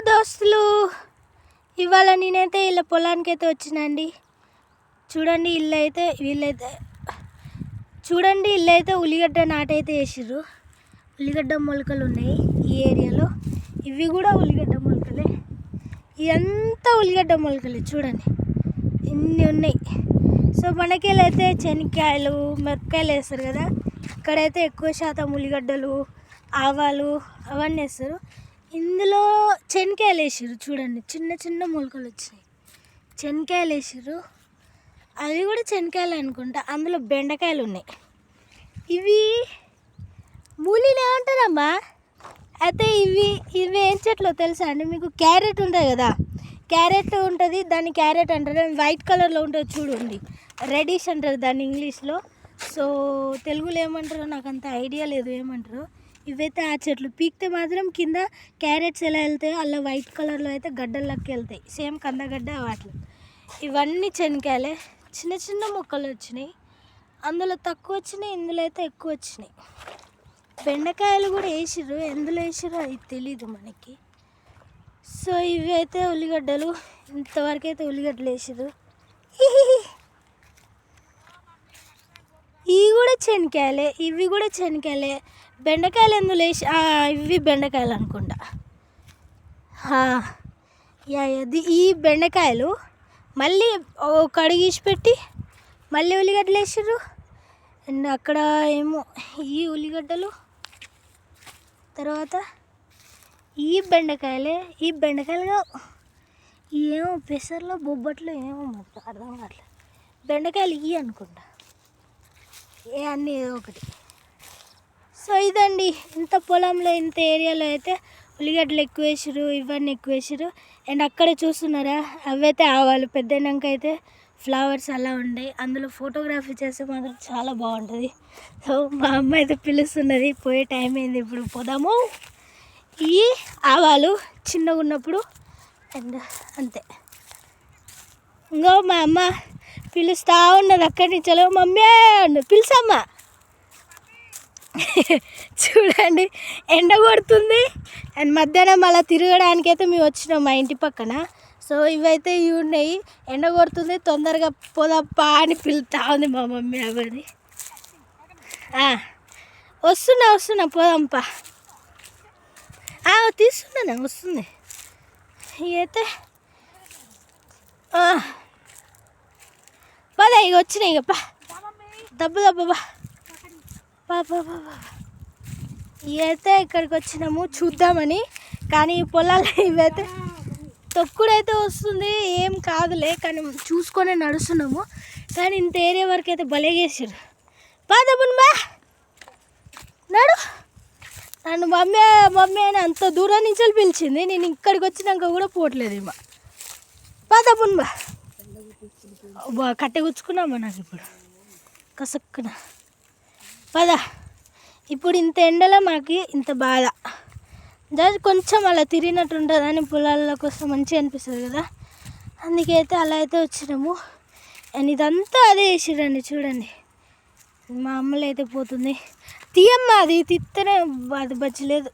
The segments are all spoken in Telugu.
దోస్తులు, ఇవాళ నేనైతే ఇలా పొలానికి అయితే వచ్చినండి. చూడండి ఇల్లు అయితే ఉల్లిగడ్డ నాటైతే వేసిర్రు. ఉల్లిగడ్డ మొలకలు ఉన్నాయి ఈ ఏరియాలో. ఇవి కూడా ఉల్లిగడ్డ మొలకలే. ఇదంతా ఉల్లిగడ్డ మొలకలే. చూడండి ఇన్ని ఉన్నాయి. సో మనకెళ్ళైతే శనక్కాయలు మిరపకాయలు వేస్తారు కదా, ఇక్కడైతే ఎక్కువ శాతం ఉల్లిగడ్డలు ఆవాలు అవన్నీ వేస్తారు. ఇందులో శనక్కాయలు వేసిర్రు. చూడండి చిన్న చిన్న మొలకలు వచ్చినాయి. శనక్కాయలు వేసిర్రు. అవి కూడా శనక్కాయలు అనుకుంటా. అందులో బెండకాయలు ఉన్నాయి. ఇవి మూలీలు ఏమంటారమ్మా? అయితే ఇవి ఏం చెట్లో తెలుసా అండి మీకు? క్యారెట్ ఉంటుంది కదా, క్యారెట్ ఉంటుంది, దాన్ని క్యారెట్ అంటారు. వైట్ కలర్లో ఉంటుంది చూడండి, రెడిష్ అంటారు దాన్ని ఇంగ్లీష్లో. సో తెలుగులో ఏమంటారో నాకు అంత ఐడియా లేదు ఏమంటారో. ఇవైతే ఆ చెట్లు పీకితే మాత్రం కింద క్యారెట్స్ ఎలా వెళ్తాయో అలా వైట్ కలర్లో అయితే గడ్డల్లోకి వెళ్తాయి, సేమ్ కందగడ్డ వాటిలో. ఇవన్నీ శనక్కాయలే. చిన్న చిన్న మొక్కలు వచ్చినాయి. అందులో తక్కువ వచ్చినాయి, ఇందులో అయితే ఎక్కువ వచ్చినాయి. బెండకాయలు కూడా వేసిర్రు. ఎందులో వేసిర్రు అది తెలీదు మనకి. సో ఇవి అయితే ఉల్లిగడ్డలు. ఇంతవరకు అయితే ఉల్లిగడ్డలు వేసిర్రు. ఇవి కూడా శనక్కాయలే, ఇవి కూడా శనక్కాయలే. బెండకాయలు ఎందులో వేసి, ఇవి బెండకాయలు అనుకుంటా. ఈ బెండకాయలు మళ్ళీ కడిగేసి పెట్టి మళ్ళీ ఉల్లిగడ్డలు వేసిర్రు. అండ్ అక్కడ ఏమో ఈ ఉల్లిగడ్డలు, తర్వాత ఈ బెండకాయలు ఏమో పెసర్లో బొబ్బట్లో ఏమో మొత్తం అర్థం కావట్లేదు. బెండకాయలు ఇవి అనుకుంటా, అన్నీ ఏదో ఒకటి. సో ఇదండి, ఇంత పొలంలో ఇంత ఏరియాలో అయితే ఉల్లిగడ్డలు ఎక్కువ వేసిర్రు, ఇవన్నీ ఎక్కువ వేసిర్రు. అండ్ అక్కడే చూస్తున్నారా, అవైతే ఆవాలు. పెద్దనాక అయితే ఫ్లవర్స్ అలా ఉండే. అందులో ఫోటోగ్రఫీ చేస్తే మాత్రం చాలా బాగుంటుంది. సో మా అమ్మ అయితే పిలుస్తున్నది, పోయే టైం అయింది, ఇప్పుడు పోదాము. ఈ ఆవాలు చిన్నగా ఉన్నప్పుడు అండ్ అంతే. ఇంకో మా అమ్మ పిలుస్తూ ఉన్నది అక్కడి నుంచి. మమ్మీ పిలుసమ్మా. చూడండి ఎండ కొడుతుంది. అండ్ మధ్యాహ్నం అలా తిరగడానికి అయితే మేము వచ్చినాం మా ఇంటి పక్కన. సో ఇవైతే ఇవి ఉన్నాయి. ఎండ కొడుతుంది, తొందరగా పోదప్పా అని పిలుస్తూ ఉంది మా మమ్మీ. అవన్నీ వస్తున్నా పోదాంపా. తీస్తున్నాను, వస్తుంది. ఇవైతే పద, ఇక వచ్చినాయి. ఇక దబ్బా ఇవైతే ఇక్కడికి వచ్చినాము చూద్దామని. కానీ ఈ పొలాలు ఇవైతే తొక్కుడైతే వస్తుంది, ఏం కాదులే, కానీ చూసుకొని నడుస్తున్నాము. కానీ ఇంత ఏరియా వరకు అయితే బలేగేసారు. పాదబున్బా నడు. నన్ను మమ్మీ అని అంత దూరం నుంచి పిలిచింది. నేను ఇక్కడికి వచ్చినాక కూడా పోవట్లేదు. ఏమో పాదబున్బా కట్టె గుచ్చుకున్నామా నాకు ఇప్పుడు కసక్కున. పద. ఇప్పుడు ఇంత ఎండలో మాకు ఇంత బాధ. జస్ట్ కొంచెం అలా తిరిగినట్టు ఉంటుంది అని పొలాల కోసం మంచిగా అనిపిస్తుంది కదా, అందుకే అయితే అలా అయితే వచ్చినాము. అండ్ ఇదంతా అదే వేసిరండి. చూడండి మా అమ్మలు అయితే పోతుంది. తీయమ్మ, అది తిత్తనే అది బచ్చలేదు.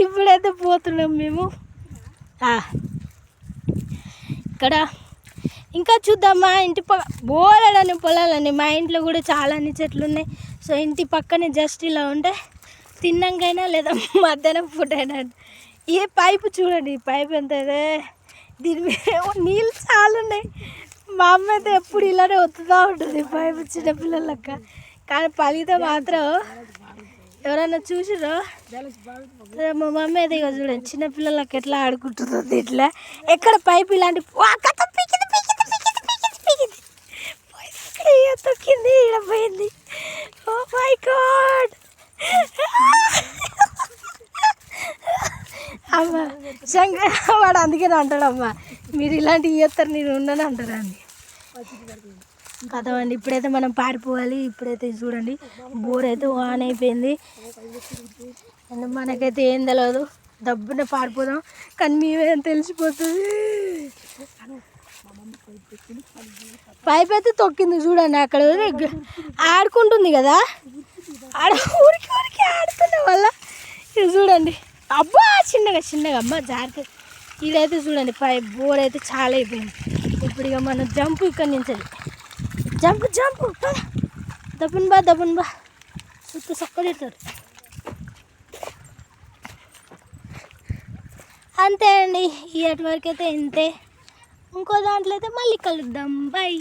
ఇప్పుడైతే పోతున్నాం మేము. ఇక్కడ ఇంకా చూద్దాం. మా ఇంటి బోలెడని పొలాలని, మా ఇంట్లో కూడా చాలా అన్ని చెట్లు ఉన్నాయి. సో ఇంటి పక్కనే జస్ట్ ఇలా ఉంటే తిన్నాకైనా లేదా మధ్యాహ్నం ఫుడ్ అయినా. ఈ పైపు చూడండి, ఈ పైపు ఎంత అదే, దీని మీద నీళ్ళు చాలా ఉన్నాయి. మా అమ్మ అయితే ఎప్పుడు ఇలానే వస్తుందా ఉంటుంది పైపు చిన్నపిల్లలక్క. కానీ పలిగితే మాత్రం ఎవరన్నా చూసిరో. మా మమ్మీ అయితే ఇక చూడండి చిన్నపిల్లలకి ఎట్లా ఆడుకుంటుందో ఇట్లా. ఎక్కడ పైపు ఇలాంటి తొక్కింది, ఇక్కడ పోయింది. Oh my God. అమ్మ శంకర్ వాడు అందుకని అంటాడమ్మా, మీరు ఇలాంటివి చేస్తారు నేను ఉండను అంటాడు అండి. కథమండి, ఇప్పుడైతే మనం పారిపోవాలి. ఇప్పుడైతే చూడండి బోర్ అయితే ఆన్ అయిపోయింది. అండ్ మనకైతే ఏం తెలియదు, దబ్బున పారిపోదాం. కానీ మేమేం తెలిసిపోతుంది. పైప్ అయితే తొక్కింది చూడండి, అక్కడ ఆడుకుంటుంది కదా. ఆడ ఊరికి ఊరికి ఆడుతున్నా వల్ల ఇది చూడండి. అబ్బా చిన్నగా అమ్మ జాగ్రత్త. ఇదైతే చూడండి పై బోర్డు అయితే చాలా అయిపోయింది. ఇప్పుడు ఇక మనం జంపు ఇక్కడ నుంచి జంపు దబ్బున్ బా సుత్తు సొక్కడిస్తారు. అంతే అండి, ఇప్పటి వరకు అయితే ఇంతే. ఇంకో దాంట్లో అయితే మళ్ళీ కలుద్దాం. బై.